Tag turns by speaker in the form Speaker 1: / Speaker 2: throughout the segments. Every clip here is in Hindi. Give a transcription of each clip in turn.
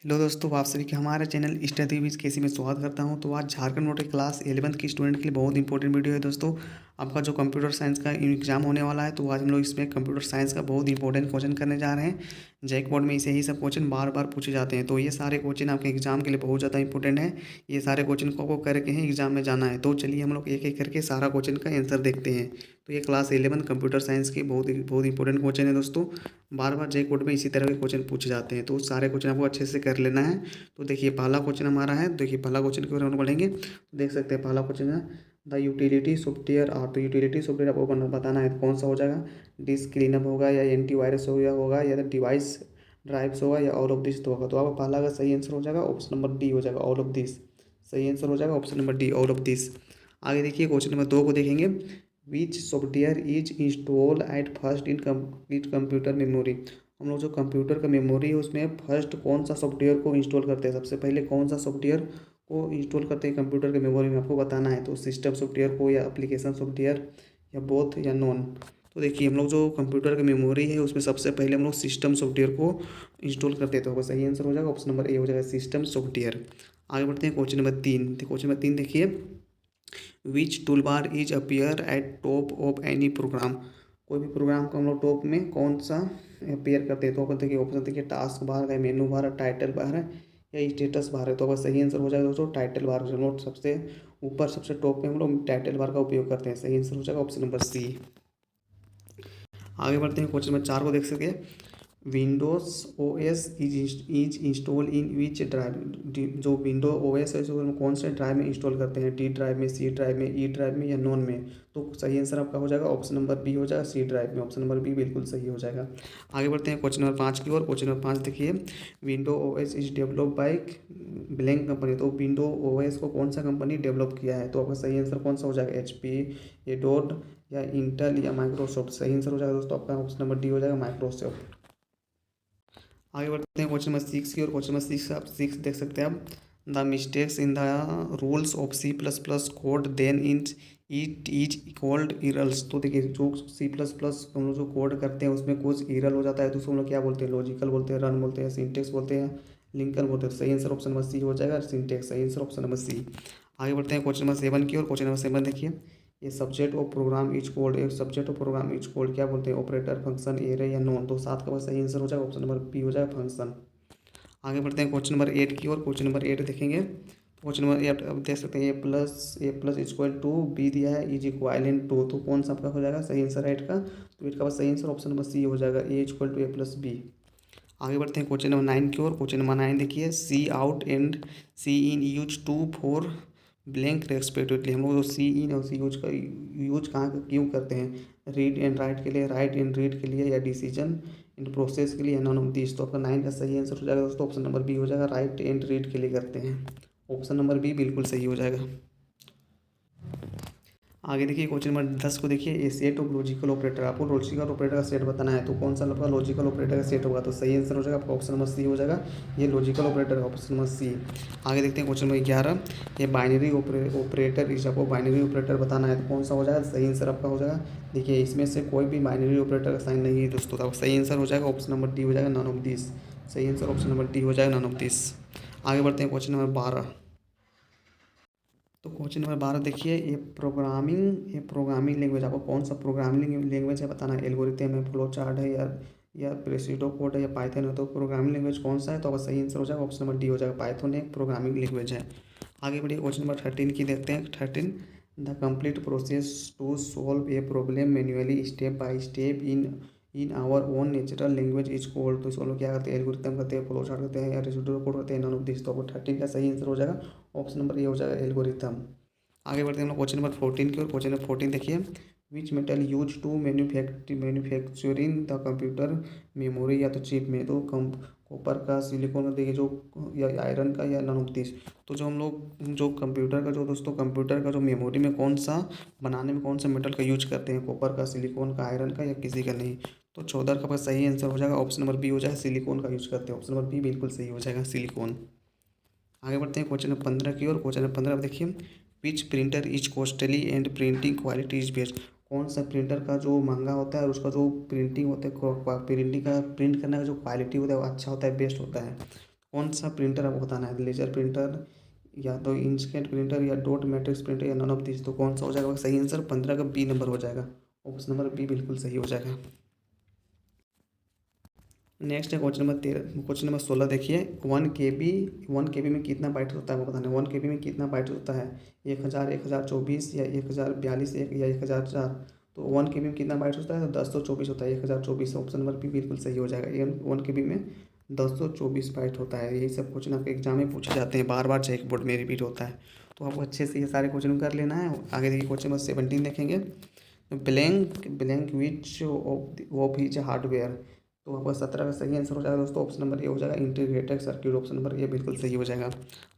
Speaker 1: हेलो दोस्तों, आप सभी के हमारे चैनल स्टडी विद केसी में स्वागत करता हूं। तो आज झारखंड बोर्ड की क्लास 11th की स्टूडेंट के लिए बहुत इंपॉर्टेंट वीडियो है दोस्तों। आपका जो कंप्यूटर साइंस का एग्जाम होने वाला है, तो आज हम लोग इसमें कंप्यूटर साइंस का बहुत इंपॉर्टेंट क्वेश्चन करने जा रहे हैं। जैक बोर्ड में इसे ही सब क्वेश्चन बार बार पूछे जाते हैं, तो ये सारे क्वेश्चन आपके एग्जाम के लिए बहुत ज़्यादा इंपॉर्टेंट है। ये सारे क्वेश्चन को करके ही एग्जाम में जाना है। तो चलिए हम लोग एक एक करके सारा क्वेश्चन का आंसर देखते हैं। तो ये क्लास 11 कंप्यूटर साइंस की बहुत इंपॉर्टेंट क्वेश्चन है दोस्तों। बार बार जैक बोर्ड में इसी तरह के क्वेश्चन पूछे जाते हैं, तो सारे क्वेश्चन आपको अच्छे से कर लेना है। तो देखिए पहला क्वेश्चन हमारा है। देखिए पहला क्वेश्चन के बारे में पढ़ेंगे, तो देख सकते हैं पहला क्वेश्चन है द यूटिलिटी सॉफ्टवेयर। और तो यूटिलिटी सॉफ्टवेयर आपको बताना है, तो कौन सा हो जाएगा। डिस्क क्लीनअप होगा, या एंटीवायरस होगा, या डिवाइस ड्राइव्स होगा, या ऑल ऑफ दिस तो होगा। तो आपका पहला का सही आंसर हो जाएगा ऑप्शन नंबर डी हो जाएगा, ऑल ऑफ दिस। सही आंसर हो जाएगा option number D, all of this. आगे देखिए क्वेश्चन नंबर 2 को देखेंगे। विच software is install at first in complete computer memory. हम लोग जो कंप्यूटर का मेमोरी है उसमें फर्स्ट कौन सा सॉफ्टवेयर को इंस्टॉल करते हैं, सबसे पहले कौन सा सॉफ्टवेयर को इंस्टॉल करते हैं कंप्यूटर के मेमोरी में, आपको बताना है। तो सिस्टम सॉफ्टवेयर को, या एप्लीकेशन सॉफ्टवेयर, या बोथ, या नॉन। तो देखिए हम लोग जो कंप्यूटर का मेमोरी है उसमें सबसे पहले हम लोग सिस्टम सॉफ्टवेयर को इंस्टॉल करते हैं। तो सही आंसर हो जाएगा ऑप्शन नंबर ए हो जाएगा, सिस्टम सॉफ्टवेयर। आगे बढ़ते हैं क्वेश्चन नंबर 3। तो क्वेश्चन नंबर 3 देखिए। Which tool bar is appear at top of any program. कोई भी प्रोग्राम को हम लोग टॉप में कौन सा अपीयर करते हैं। तो आपको देखिए ऑप्शन देखिए, टास्क बार है, मेनू बार है, टाइटल बार है, या स्टेटस बार है। तो आपका सही आंसर हो जाएगा दोस्तों टाइटल बार। हम लोग सबसे ऊपर सबसे टॉप में हम लोग टाइटल बार का उपयोग करते हैं। सही आंसर हो जाएगा ऑप्शन नंबर सी। आगे बढ़ते हैं क्वेश्चन नंबर 4 को देख सकते हैं। Windows OS is install in which drive. जो विंडो ओएस है उसको हम कौन से ड्राइव में इंस्टॉल करते हैं, डी ड्राइव में, सी ड्राइव में, ई ड्राइव में, या नॉन में। तो सही आंसर आपका हो जाएगा ऑप्शन नंबर बी हो जाएगा, सी ड्राइव में। ऑप्शन नंबर बी बिल्कुल सही हो जाएगा। आगे बढ़ते हैं क्वेश्चन नंबर 5 की ओर। क्वेश्चन नंबर 5 देखिए। Window OS is develop by blank company. तो विंडो ओएस को कौन सा कंपनी डेवलप किया है। तो आपका सही आंसर कौन सा हो जाएगा, एचपी, एडोड, या इंटेल, या माइक्रोसॉफ्ट। सही आंसर हो जाएगा दोस्तों आपका ऑप्शन नंबर डी हो जाएगा, माइक्रोसॉफ्ट। आगे बढ़ते हैं क्वेश्चन नंबर 6 की। और क्वेश्चन नंबर 6 आप 6 देख सकते हैं आप। The mistakes in the rules of C plus plus code then in it is called errors. तो देखिए जो सी प्लस प्लस हम लोग जो कोड करते हैं उसमें कुछ इरल हो जाता है, तो उसको हम लोग क्या बोलते हैं, लॉजिकल बोलते हैं, रन बोलते हैं, सिंटेक्स बोलते हैं, लिंकन बोलते हैं। तो सही आंसर ऑप्शन नंबर सी हो जाएगा, सिंटेक्स। सही आंसर ऑप्शन नंबर सी। आगे बढ़ते हैं क्वेश्चन नंबर 7 की। और क्वेश्चन नंबर 7 देखिए। ये subject of program is called. एक subject of program is called क्या बोलते हैं, ऑपरेटर, फंक्शन, एरे, या नॉन। तो 7 का बस सही आंसर हो जाएगा ऑप्शन नंबर बी हो जाएगा, फंक्शन। आगे बढ़ते हैं क्वेश्चन नंबर 8 की ओर। क्वेश्चन नंबर 8 देखेंगे। क्वेश्चन नंबर 8 अब देख सकते हैं, ए प्लस इक्वल टू बी दिया है, इज इक्वालेंट टू। तो कौन सा आपका हो जाएगा सही आंसर 8 का। तो 8 का बस सही आंसर ऑप्शन नंबर सी हो जाएगा, A equal to A plus B. आगे बढ़ते हैं क्वेश्चन नंबर 9 की ओर। क्वेश्चन नंबर 9 देखिए। Cout and cin use to for blank respectively. हम लोग जो सी इन और सी यूज का यूज कहाँ क्यों करते हैं, रीड एंड राइट के लिए, राइट एंड रीड के लिए, या डिसीजन इन प्रोसेस के लिए, या नॉन ऑफ दिस। तो आपका 9 का सही आंसर हो जाएगा दोस्तों ऑप्शन नंबर बी हो जाएगा, राइट एंड रीड के लिए करते हैं। ऑप्शन नंबर बी बिल्कुल सही हो जाएगा। आगे देखिए क्वेश्चन नंबर 10 को देखिए। ए सेट ऑफ लॉजिकल ऑपरेटर। आपको लॉजिकल ऑपरेटर का सेट बताना है, तो कौन सा आपका लॉजिकल ऑपरेटर का सेट होगा। तो सही आंसर हो जाएगा आपका ऑप्शन नंबर सी हो जाएगा, ये लॉजिकल ऑपरेटर का ऑप्शन नंबर सी। आगे देखते हैं क्वेश्चन नंबर 11। ये बाइनरी ऑपरेटर इस आपको बाइनरी ऑपरेटर बताना है, तो कौन सा हो जाएगा सही आंसर आपका हो जाएगा। देखिए इसमें से कोई भी बाइनरी ऑपरेटर का साइन नहीं है दोस्तों, तो सही आंसर हो जाएगा ऑप्शन नंबर डी हो जाएगा, नॉन ऑफ दिस। सही आंसर ऑप्शन नंबर डी हो जाएगा, नॉन ऑफ दिस। आगे बढ़ते हैं क्वेश्चन नंबर 12। तो क्वेश्चन नंबर 12 देखिए। ये प्रोग्रामिंग लैंग्वेज, आपको कौन सा प्रोग्रामिंग लैंग्वेज है बताना है। एल्गोरिथम है, फ्लो चार्ट है, या प्रेसिडो कोड है, या पाइथन है। तो प्रोग्रामिंग लैंग्वेज कौन सा है, तो आपका सही आंसर हो जाएगा ऑप्शन नंबर डी हो जाएगा, पाइथन एक प्रोग्रामिंग लैंग्वेज है। आगे बढ़िए क्वेश्चन नंबर 13 की देखते हैं। 13। The complete process to solve a problem manually step by step in our own natural language is called. तो इसको लोग क्या करते हैं, एल्गोरिथम करते हैं, फ्लो चार्ट करते हैं, या रेसिडुअल कोड करते हैं, नॉन ऑफ दिस। तो आपको 13 का सही आंसर हो जाएगा ऑप्शन नंबर ए हो जाएगा, एल्गोरिथम। आगे बढ़ते हैं हम लोग क्वेश्चन नंबर 14 की ओर। क्वेश्चन नंबर 14 देखिए। Which metal use to manufacturing the computer memory, या तो चिप में। तो कॉपर का, सिलिकॉन का, देखिए जो, या आयरन का, या नॉन ऑफ दिस। तो जो हम लोग जो कंप्यूटर का जो दोस्तों कंप्यूटर का जो मेमोरी में कौन सा बनाने में कौन सा मेटल का यूज करते हैं, कॉपर का, सिलिकॉन का, आयरन का, या किसी का नहीं। तो 14 का पास सही आंसर हो जाएगा ऑप्शन नंबर बी हो जाएगा, सिलिकॉन का यूज करते हैं। ऑप्शन नंबर बी बिल्कुल सही हो जाएगा, सिलिकॉन। आगे बढ़ते हैं क्वेश्चन नंबर 15 की ओर। क्वेश्चन नंबर 15 देखिए। विच printer is costly and printing quality is best. कौन सा प्रिंटर का जो महंगा होता है और उसका जो प्रिंटिंग होता है, प्रिंटिंग का प्रिंट करने का जो क्वालिटी होता है वो अच्छा होता है, बेस्ट होता है। कौन सा प्रिंटर आपको बताना है, लेजर प्रिंटर या तो इंकजेट प्रिंटर या डॉट मैट्रिक्स प्रिंटर या नन ऑफ दिस। तो कौन सा हो जाएगा सही आंसर, 15 का बी नंबर हो जाएगा, ऑप्शन नंबर बी बिल्कुल सही हो जाएगा। नेक्स्ट है क्वेश्चन नंबर 13, क्वेश्चन नंबर 16 देखिए। 1 KB में कितना बाइट होता है वो बताना है। 1 KB में कितना बाइट होता है, 1000, 1024 या 1042 या 1004। तो 1 KB में कितना बाइट होता है, तो 1024 होता है, 1024। ऑप्शन नंबर बी बिल्कुल सही हो जाएगा। 1 KB में 1024 बाइट होता है। यही सब क्वेश्चन आपके एग्जाम में पूछे जाते हैं, बार बार चेक बोर्ड में रिपीट होता है, तो आपको अच्छे से ये सारे क्वेश्चन कर लेना है। आगे देखिए क्वेश्चन नंबर 17 देखेंगे। Blank which of is hardware. तो आपका 17 का सही आंसर हो जाएगा दोस्तों, ऑप्शन नंबर ए हो जाएगा, integrated circuit. Option number A बिल्कुल सही हो जाएगा।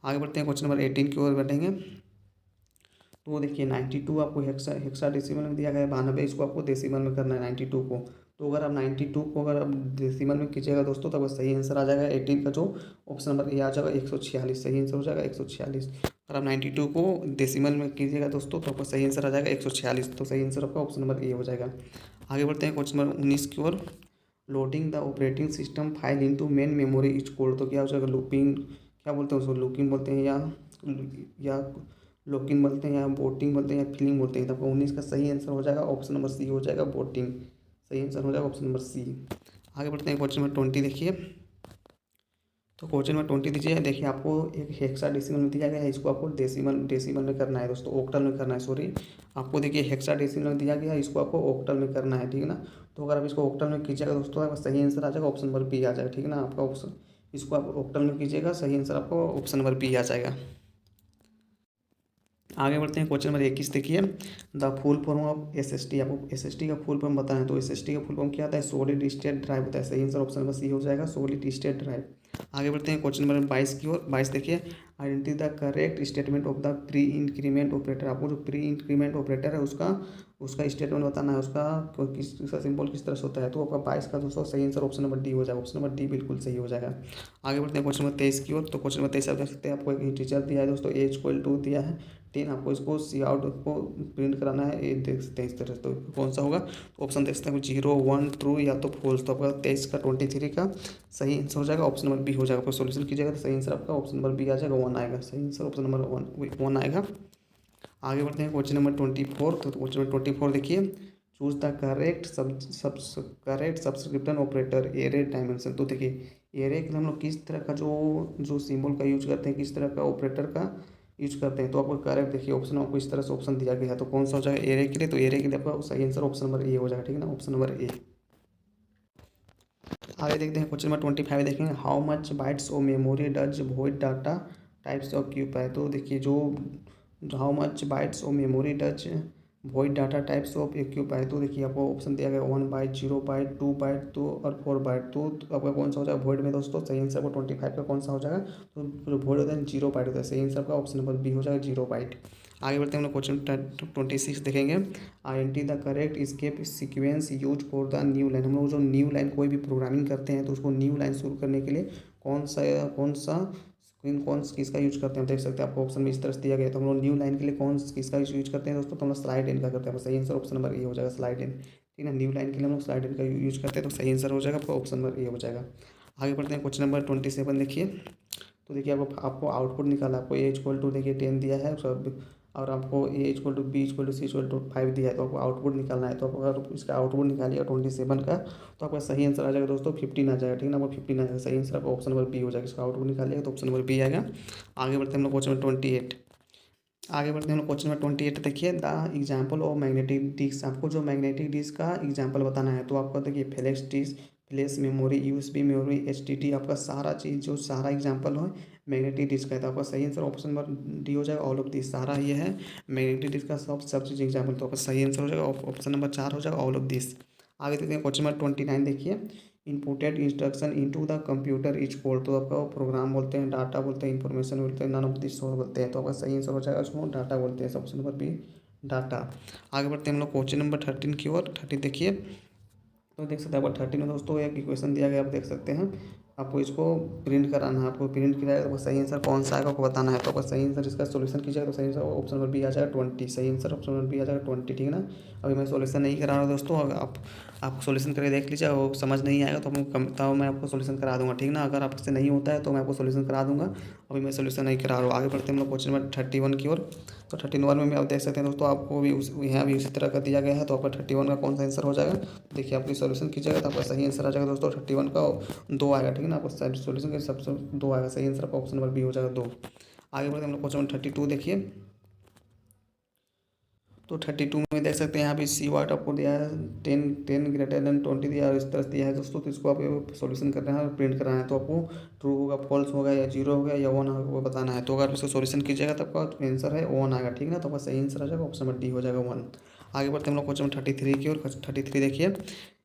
Speaker 1: आगे बढ़ते हैं क्वेश्चन नंबर 18 की ओर बढ़ेंगे। तो देखिए 92 आपको हेक्सा डेसिमल में दिया गया है, 92 इसको आपको डेसिमल में करना है 92 को। तो अगर आप 92 को अगर आप डेसिमल में कीजिएगा दोस्तों, तब सही आंसर आ जाएगा 18 का, जो ऑप्शन नंबर ए आ जाएगा 146। सही आंसर हो जाएगा 146। अगर आप 92 को डेसिमल में कीजिएगा दोस्तों, तो आपका सही आंसर आ जाएगा 146। तो सही आंसर आपका ऑप्शन नंबर ए हो जाएगा। आगे बढ़ते हैं क्वेश्चन नंबर 19 की ओर। Loading the operating system file into main memory is called. तो क्या हो जाएगा, लूपिंग क्या बोलते हैं उसको, लुकिंग बोलते हैं या लॉकिंग बोलते हैं या बोटिंग बोलते हैं या फिलिंग बोलते हैं। तो आपका 19 का सही आंसर हो जाएगा, ऑप्शन नंबर सी हो जाएगा, बोटिंग। सही आंसर हो जाएगा ऑप्शन नंबर सी। आगे बढ़ते हैं क्वेश्चन नंबर 20 देखिए। तो क्वेश्चन नंबर 20 दीजिए। देखिए आपको एक हेक्सा डेसिमल में दिया गया है, इसको आपको डेसिमल में करना है दोस्तों, ऑक्टल में करना है, सॉरी। आपको देखिए हेक्सा डेसिमल में दिया गया है, इसको आपको ऑक्टल में करना है, ठीक है ना। तो अगर आप इसको ऑक्टल में कीजिएगा दोस्तों, आपका सही आंसर आ जाएगा, ऑप्शन नंबर बी आ जाएगा, ठीक है ना। आपका ऑप्शन, इसको आप ऑक्टल में कीजिएगा, सही आंसर आपको ऑप्शन नंबर बी आ जाएगा। आगे बढ़ते हैं क्वेश्चन नंबर 21 देखिए। The full form of SST। आपको SST का फुल फॉर्म बताना है, तो SST का फुल फॉर्म क्या आता है, सॉलिड स्टेट ड्राइव होता है। सही आंसर ऑप्शन नंबर सी हो जाएगा, सॉलिड स्टेट ड्राइव। आगे बढ़ते हैं क्वेश्चन नंबर 22 की ओर। 22 देखिए। Identify the correct statement of the pre increment operator. आपको जो प्री इंक्रीमेंट ऑपरेटर है उसका स्टेटमेंट बताना है, उसका सिंबल किस तरह से होता है। तो आपका 22 का दोस्तों सही आंसर ऑप्शन नंबर डी हो जाएगा, ऑप्शन नंबर डी बिल्कुल सही हो जाएगा। आगे बढ़ते हैं क्वेश्चन नंबर 23 की ओर। तो क्वेश्चन नंबर 23 आप देख सकते हैं, आपको एक इंटीजर दिया है दोस्तों, A=2 दिया है 10। आपको इसको सी आउट को प्रिंट कराना है, ये देख सकते हैं इस तरह से। तो कौन सा होगा, तो ऑप्शन देख सकते हैं 0, 1, ट्रू या तो फॉल्स। तो आपका 23 का 23 का सही आंसर हो जाएगा, ऑप्शन नंबर बी हो जाएगा। आपको सोल्यूशन कीजिएगा तो सही आंसर आपका ऑप्शन नंबर बी आ जाएगा, 1 आएगा। सही आंसर ऑप्शन नंबर 1 आएगा। आगे बढ़ते हैं क्वेश्चन नंबर 24। तो क्वेश्चन नंबर 24 देखिए। Choose the correct subscription operator array dimension. तो देखिए एरे के लिए हम लोग किस तरह का जो सिंबल का यूज करते हैं, किस तरह का ऑपरेटर का यूज करते हैं। तो आपको करेक्ट देखिए ऑप्शन आपको इस तरह से ऑप्शन दिया गया है। तो कौन सा हो जाएगा एरे के लिए, तो एरे के लिए आपका सही आंसर ऑप्शन नंबर ए हो जाएगा, ठीक है ना, ऑप्शन नंबर ए। आगे देखते हैं क्वेश्चन नंबर 25 देखेंगे। How much bytes of memory does void data types occupy. तो देखिए जो how much bytes of memory does void data types of occupy. तो देखिए आपको ऑप्शन दिया गया 1 बाइट, 0 बाइट, 2 बाइट तो और 4 बाइट। तो आपका कौन सा हो जाएगा वॉइड में दोस्तों, सही आंसर आपको 25 का कौन सा हो जाएगा, तो जो वॉइड होता है 0 बाइट होता है। सही आंसर आपका ऑप्शन नंबर बी हो जाएगा, 0 बाइट। आगे बढ़ते हैं हम लोग क्वेश्चन 26 देखेंगे। Identify the correct escape sequence use for the new line. हम लोग जो न्यू लाइन कोई भी प्रोग्रामिंग करते हैं, तो उसको न्यू लाइन शुरू करने के लिए कौन सा किसका यूज करते हैं, देख सकते हैं आपको ऑप्शन में इस तरह से दिया गया है। तो हम लोग न्यू लाइन के लिए किसका यूज करते हैं दोस्तों, तो हम लोग स्लाइड इन का करते हैं। सही आंसर ऑप्शन नंबर ए हो जाएगा, स्लाइड इन, ठीक है ना। न्यू लाइन के लिए हम लोग स्लाइड इन का यूज करते हैं, तो सही आंसर हो जाएगा आपका ऑप्शन नंबर ए हो जाएगा। आगे बढ़ते हैं क्वेश्चन नंबर 27 देखिए। तो देखिए आपको आउटपुट निकाला, आपको A=, देखिए 10 दिया है और आपको A=B C=5 दिया है। तो आपको आउटपुट निकालना है। तो आप अगर इसका आउटपुट निकालिएगा 27 का, तो आपका सही आंसर आ जाएगा दोस्तों 15 आ जाएगा, ठीक है ना। आपको 15 आ जाएगा, सही आंसर आपका ऑप्शन नंबर बी हो जाएगा। इसका आउटपुट निकालिएगा तो ऑप्शन नंबर बी आएगा। आगे बढ़ते हैं हम लोग क्वेश्चन नंबर 28। आगे बढ़ते हैं हम लोग क्वेश्चन नंबर 28 देखिए। The example of magnetic disk. आपको जो मैग्नेटिक डिस्क का एग्जाम्पल बताना है। तो आपका देखिए flash disk, flash memory, USB memory, HDD, आपका सारा चीज़ जो सारा एग्जाम्पल हो मैग्नेटिक डिस्क का है। तो आपका सही आंसर ऑप्शन नंबर डी हो जाएगा, ऑल ऑफ दिस। सारा ये है मैग्नेटिक डिस्क का सब चीज़ एग्जाम्पल। तो आपका सही आंसर हो जाएगा ऑप्शन नंबर 4 हो जाएगा, ऑल ऑफ दिस। आगे देखते हैं क्वेश्चन नंबर 29 देखिए। Inputted instruction into the computer is called. तो आपका प्रोग्राम बोलते हैं, डाटा बोलते हैं, इन्फॉर्मेशन बोलते हैं, नन ऑफ दिस बोलते हैं। तो आपका सही आंसर हो जाएगा उसको डाटा बोलते हैं, ऑप्शन नंबर बी डाटा। आगे बढ़ते हैं हम लोग क्वेश्चन नंबर 13 की ओर। 30 देखिए। तो देख सकते हैं आपको 13 में दोस्तों एक इक्वेशन दिया गया, आप देख सकते हैं आपको इसको प्रिंट कराना है। आपको प्रिंट किया जाएगा तो सही आंसर कौन सा आएगा आपको बताना है। तो आपका सही आंसर इसका सॉल्यूशन कीजिएगा तो सही आंसर ऑप्शन नंबर बी आ जाएगा 20। सही आंसर ऑप्शन नंबर बी आ जाएगा 20, ठीक है ना। अभी मैं सॉल्यूशन नहीं करा रहा हूँ दोस्तों, अगर आप सॉल्यूशन करके देख लीजिए, वो समझ नहीं आएगा तो मैं आपको सॉल्यूशन करा दूंगा, ठीक ना। अगर आपसे नहीं होता है तो मैं आपको सॉल्यूशन करा दूंगा। अभी मैं सॉल्यूशन नहीं करा रहा हूँ। आगे बढ़ते हैं हम लोग क्वेश्चन नंबर 31 की ओर। तो 31 में आप देख सकते हैं दोस्तों, आपको भी यहाँ भी उसी तरह का दिया गया है। तो आपका 31 का कौन सा आंसर हो जाएगा, देखिए आप सॉल्यूशन कीजिएगा तो आपका सही आंसर आ जाएगा दोस्तों 31 का 2 आएगा, ठीक है ना। आपको सॉल्यूशन के सबसे 2 आएगा, सही आंसर आपका ऑप्शन नंबर बी हो जाएगा 2। आगे बढ़ते हैं हम लोग क्वेश्चन नंबर 32 देखिए। तो 32 में देख सकते हैं यहाँ पे सी वाट आपको दिया है 10 ग्रेटर देन 20 दिया है, इस तरह से दिया है दोस्तों। तो इसको आप सॉल्यूशन करना है और प्रिंट कराना है। तो आपको ट्रू होगा, फॉल्स होगा, या जीरो होगा, या वन होगा, वो बताना है। तो अगर इसको सॉल्यूशन कीजिएगा तो आपका आंसर है 1 आएगा, ठीक है ना। तो आपका सही आंसर आ जाएगा ऑप्शन नंबर डी हो जाएगा 1। आगे बढ़ते हैं हम लोग क्वेश्चन 33 की और 33 देखिए।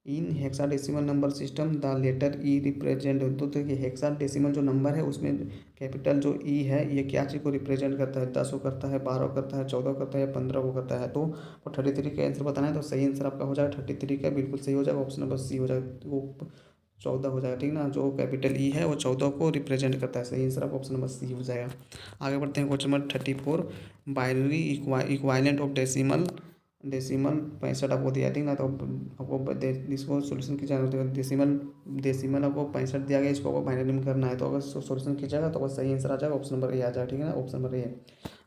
Speaker 1: In hexadecimal number system the letter E represent. तो देखिए हेक्साडेसिमल जो नंबर है उसमें कैपिटल जो ई है ये क्या चीज़ को रिप्रेजेंट करता है, 10 को करता है, 12 को करता है, 14 को करता है, या 15 को करता है। तो 33 का आंसर बताना है। तो सही आंसर आपका हो जाएगा 33 का बिल्कुल सही हो जाएगा, ऑप्शन नंबर सी हो जाएगा, वो 14 हो जाएगा, ठीक ना। जो कैपिटल ई है वो 14 को रिप्रेजेंट करता है। सही आंसर आपका ऑप्शन नंबर सी हो जाएगा। आगे बढ़ते हैं question number 34। Binary equivalent of decimal 65 आपको दिया, ठीक ना। तो आपको इसको सोल्यूशन की जाएगा, डेसिमल आपको 65 दिया गया, इसको आपको बाइनरी में करना है। तो अगर सोल्यूशन किया जाएगा तो आपका सही आंसर आ जाएगा ऑप्शन नंबर ए आ जाएगा, ठीक है ना। Option number A.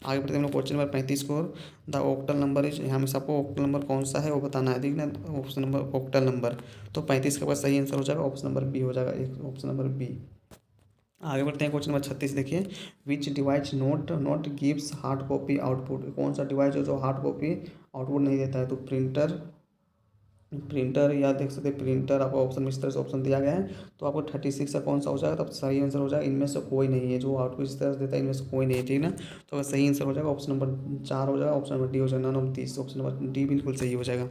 Speaker 1: आगे बढ़ते हैं हम लोग क्वेश्चन नंबर 35 को। द ऑक्टल नंबर इज, यहाँ में सबको ऑक्टल नंबर कौन सा है वो बताना है, ठीक ना। ऑप्शन नंबर ऑक्टल नंबर, तो 35 का सही आंसर हो जाएगा ऑप्शन नंबर बी हो जाएगा, एक ऑप्शन नंबर बी। आगे बढ़ते हैं क्वेश्चन नंबर 36 देखिए। विच device not gives hard copy output. कौन सा डिवाइस है जो हार्ड कॉपी आउटपुट नहीं देता है। तो प्रिंटर या देख सकते हैं प्रिंटर, आपको ऑप्शन में इस तरह से ऑप्शन दिया गया है। तो आपको 36 का कौन सा हो जाएगा, तब सही आंसर हो जाएगा इनमें से कोई नहीं है, जो आउटपुट इस तरह से देता है इनमें से कोई नहीं है, ठीक है ना। तो सही आंसर हो जाएगा ऑप्शन नंबर 4 हो जाएगा, ऑप्शन नंबर डी हो जाएगा, none of this, option number D बिल्कुल सही हो जाएगा।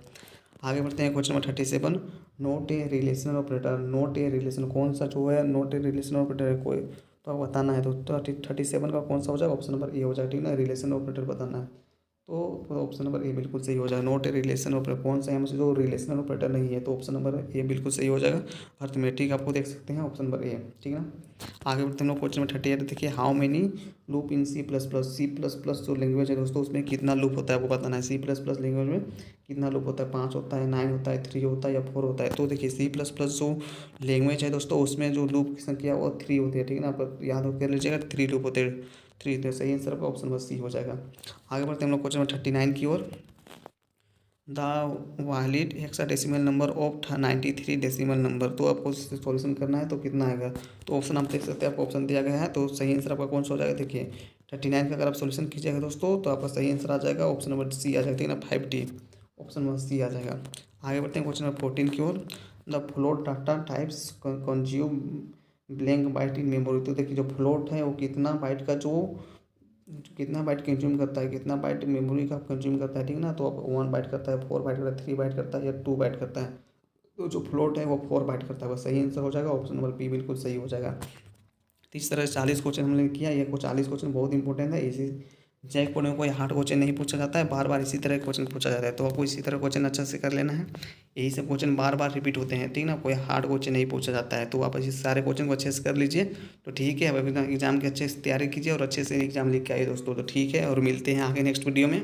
Speaker 1: आगे बढ़ते हैं question number 37। Not a relational operator. Not a relation कौन सा जो है, नोट ए रिलेशनल ऑपरेटर है कोई, तो आपको बताना है। तो 37 का कौन सा हो जाएगा, ऑप्शन नंबर ए हो जाएगा, ठीक है ना। रिलेशन ऑपरेटर बताना है। तो ऑप्शन नंबर ए बिल्कुल सही हो जाएगा। नोट ए रिलेशन ऑपरेटर कौन सा है हमसे जो रिलेशनल ऑपरेटर नहीं है, तो ऑप्शन नंबर ए बिल्कुल सही हो जाएगा। अर्थमेटिक आपको देख सकते हैं ऑप्शन नंबर ए, ठीक है ना। आगे बढ़ते हैं हम लोग क्वेश्चन नंबर 38 देखिए। How many loop in C plus plus जो लैंग्वेज है दोस्तों उसमें कितना लूप होता है आपको बताना है। C++ लैंग्वेज में कितना लूप होता है, 5 होता है, 9 होता है, 3 होता है, या 4 होता है। तो देखिए C++ जो लैंग्वेज है दोस्तों उसमें जो लूप की संख्या वो 3 होती है, ठीक है ना। आप याद कर लीजिएगा 3 लूप होते हैं, 3। तो सही आंसर आपका ऑप्शन नंबर सी हो जाएगा। आगे बढ़ते हैं हम लोग क्वेश्चन नंबर 39 की ओर। The valid hexadecimal number of 93 decimal number. तो आपको सॉल्यूशन करना है तो कितना आएगा। तो ऑप्शन आप देख सकते हैं, आपको ऑप्शन दिया गया है। तो सही आंसर आपका कौन सा हो जाएगा, देखिए 39 का अगर आप सॉल्यूशन कीजिएगा दोस्तों तो आपका सही आंसर आ जाएगा ऑप्शन नंबर सी आ जाएगा, ठीक है ना। 5D ऑप्शन नंबर सी आ जाएगा। आगे बढ़ते हैं क्वेश्चन नंबर 14 की ओर। The float data types consume blank byte in memory. तो देखिए जो फ्लोट है वो कितना बाइट कंज्यूम करता है, कितना बाइट मेमोरी का कंज्यूम करता है, ठीक है ना। तो अब 1 बाइट करता है, 4 बाइट करता है, 3 बाइट करता है, या 2 बाइट करता है। तो जो फ्लोट है वो 4 बाइट करता है, वो सही आंसर हो जाएगा ऑप्शन नंबर बी बिल्कुल सही हो जाएगा। तो इस तरह से 40 क्वेश्चन हमने किया। ये 40 क्वेश्चन बहुत इंपॉर्टेंट है। इसी जैक बोर्ड में कोई हार्ड क्वेश्चन नहीं पूछा जाता है, बार बार इसी तरह क्वेश्चन पूछा जाता है। तो आपको इसी तरह क्वेश्चन अच्छे से कर लेना है। यही सब क्वेश्चन बार बार रिपीट होते हैं, ठीक ना। कोई हार्ड क्वेश्चन नहीं पूछा जाता है। तो आप इस सारे क्वेश्चन को अच्छे से कर लीजिए तो ठीक है। अब एग्जाम की अच्छे से तैयारी कीजिए और अच्छे से एग्जाम लिख के आइए दोस्तों। तो ठीक है और मिलते हैं आगे नेक्स्ट वीडियो में।